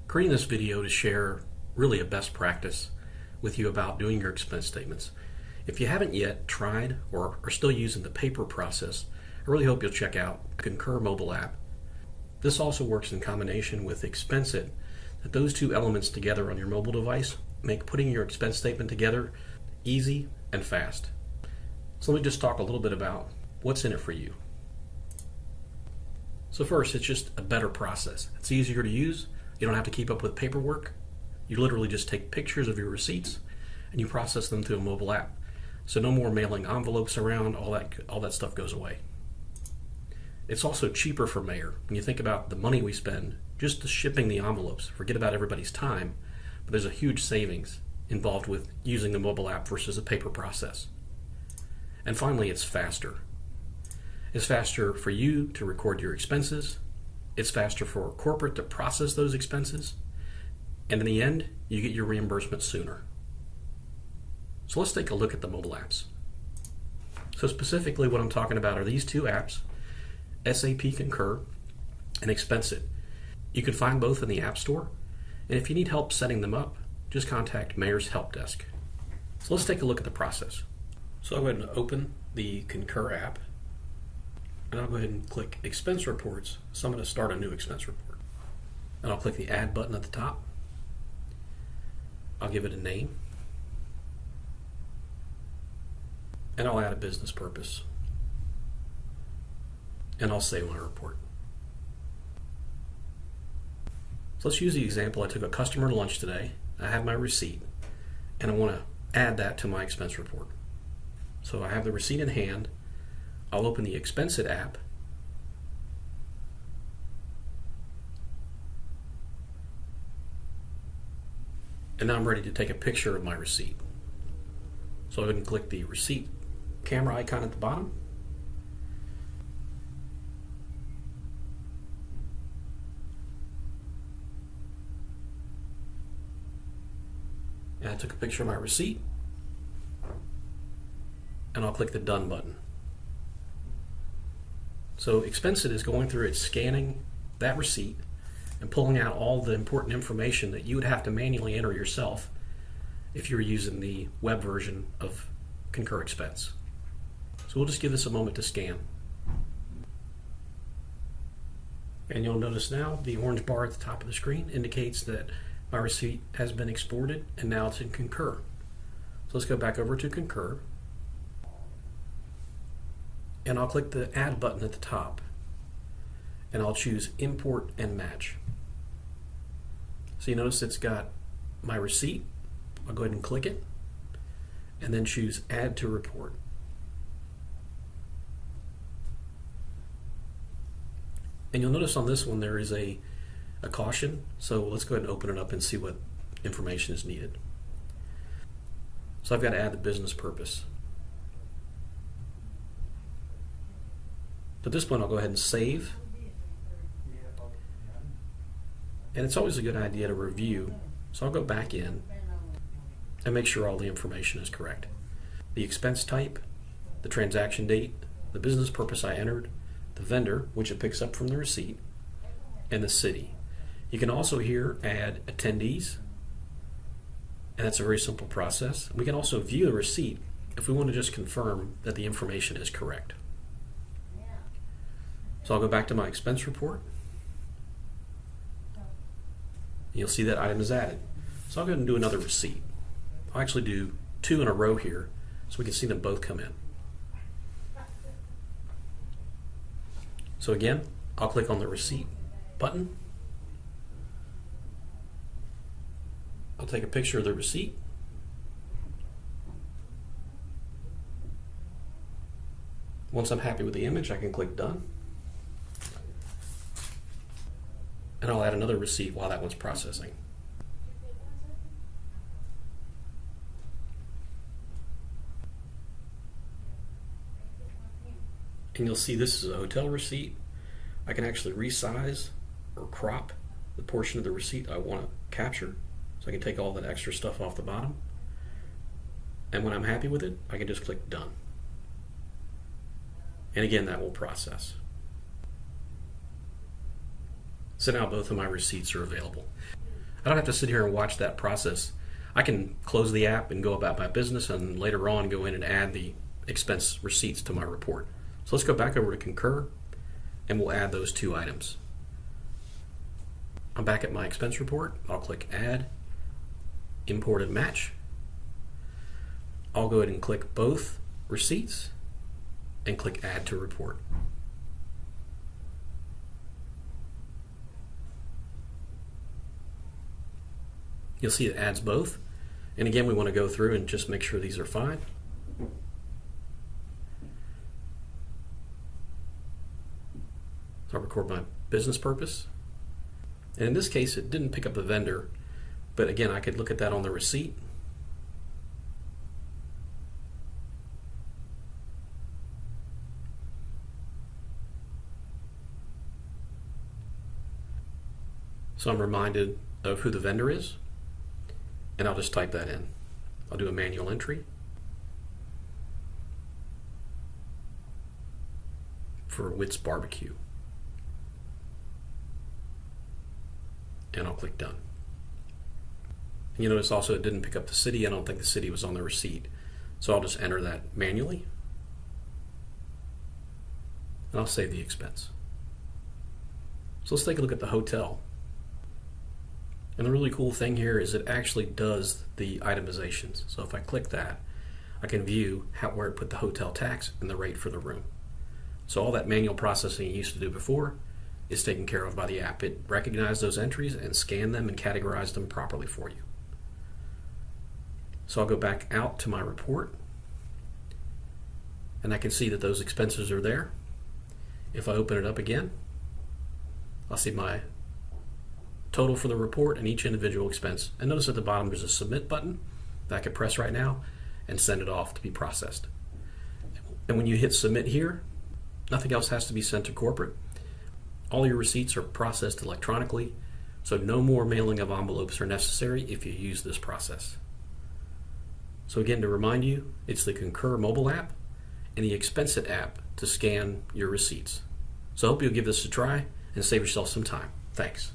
creating this video to share really a best practice with you about doing your expense statements. If you haven't yet tried or are still using the paper process, I really hope you'll check out Concur Mobile App. This also works in combination with Expense It. That those two elements together on your mobile device make putting your expense statement together easy and fast. So let me just talk a little bit about what's in it for you. So first, it's just a better process. It's easier to use. You don't have to keep up with paperwork. You literally just take pictures of your receipts and you process them through a mobile app. So no more mailing envelopes around, all that stuff goes away. It's also cheaper for Mayor. When you think about the money we spend just shipping the envelopes, forget about everybody's time, but there's a huge savings involved with using the mobile app versus a paper process. And finally, it's faster. It's faster for you to record your expenses. It's faster for corporate to process those expenses. And in the end, you get your reimbursement sooner. So let's take a look at the mobile apps. So specifically what I'm talking about are these two apps, SAP Concur and Expense It. You can find both in the App Store, and if you need help setting them up, just contact Mayor's Help Desk. So let's take a look at the process. So I'll go ahead and open the Concur app, and I'll go ahead and click Expense Reports. So I'm going to start a new expense report. And I'll click the Add button at the top. I'll give it a name, and I'll add a business purpose, and I'll save my report. So let's use the example. I took a customer to lunch today. I have my receipt, and I want to add that to my expense report. So I have the receipt in hand. I'll open the Expense It app, and now I'm ready to take a picture of my receipt. So I go ahead and click the receipt camera icon at the bottom. And I took a picture of my receipt, and I'll click the Done button. So Expense It is going through, it's scanning that receipt and pulling out all the important information that you would have to manually enter yourself if you're using the web version of Concur Expense. So we'll just give this a moment to scan. And you'll notice now the orange bar at the top of the screen indicates that my receipt has been exported and now it's in Concur. So let's go back over to Concur, and I'll click the Add button at the top, and I'll choose Import and Match. So you notice it's got my receipt. I'll go ahead and click it, and then choose Add to Report. And you'll notice on this one there is a caution, so let's go ahead and open it up and see what information is needed. So I've got to add the business purpose. At this point, I'll go ahead and save. And it's always a good idea to review, so I'll go back in and make sure all the information is correct. The expense type, the transaction date, the business purpose I entered, the vendor, which it picks up from the receipt, and the city. You can also here add attendees, and that's a very simple process. We can also view the receipt if we want to just confirm that the information is correct. So I'll go back to my expense report. You'll see that item is added. So I'll go ahead and do another receipt. I'll actually do two in a row here so we can see them both come in. So again, I'll click on the receipt button. I'll take a picture of the receipt. Once I'm happy with the image, I can click Done. And I'll add another receipt while that one's processing. And you'll see this is a hotel receipt. I can actually resize or crop the portion of the receipt I want to capture. So I can take all that extra stuff off the bottom. And when I'm happy with it, I can just click Done. And again, that will process. So now both of my receipts are available. I don't have to sit here and watch that process. I can close the app and go about my business, and later on go in and add the expense receipts to my report. So let's go back over to Concur, and we'll add those two items. I'm back at my expense report. I'll click Add, Import and Match. I'll go ahead and click both receipts and click Add to Report. You'll see it adds both. And again, we want to go through and just make sure these are fine. So I'll record my business purpose. And in this case, it didn't pick up the vendor, but again, I could look at that on the receipt. So I'm reminded of who the vendor is, and I'll just type that in. I'll do a manual entry for Witt's Barbecue. And I'll click Done. And you notice also it didn't pick up the city. I don't think the city was on the receipt. So I'll just enter that manually. And I'll save the expense. So let's take a look at the hotel. And the really cool thing here is it actually does the itemizations. So if I click that, I can view where it put the hotel tax and the rate for the room. So all that manual processing you used to do before is taken care of by the app. It recognized those entries and scanned them and categorized them properly for you. So I'll go back out to my report, and I can see that those expenses are there. If I open it up again, I'll see my total for the report and each individual expense. And notice at the bottom there's a submit button that I could press right now and send it off to be processed. And when you hit submit here, nothing else has to be sent to corporate. All your receipts are processed electronically, so no more mailing of envelopes are necessary if you use this process. So again, to remind you, it's the Concur Mobile App and the Expense It app to scan your receipts. So I hope you'll give this a try and save yourself some time. Thanks.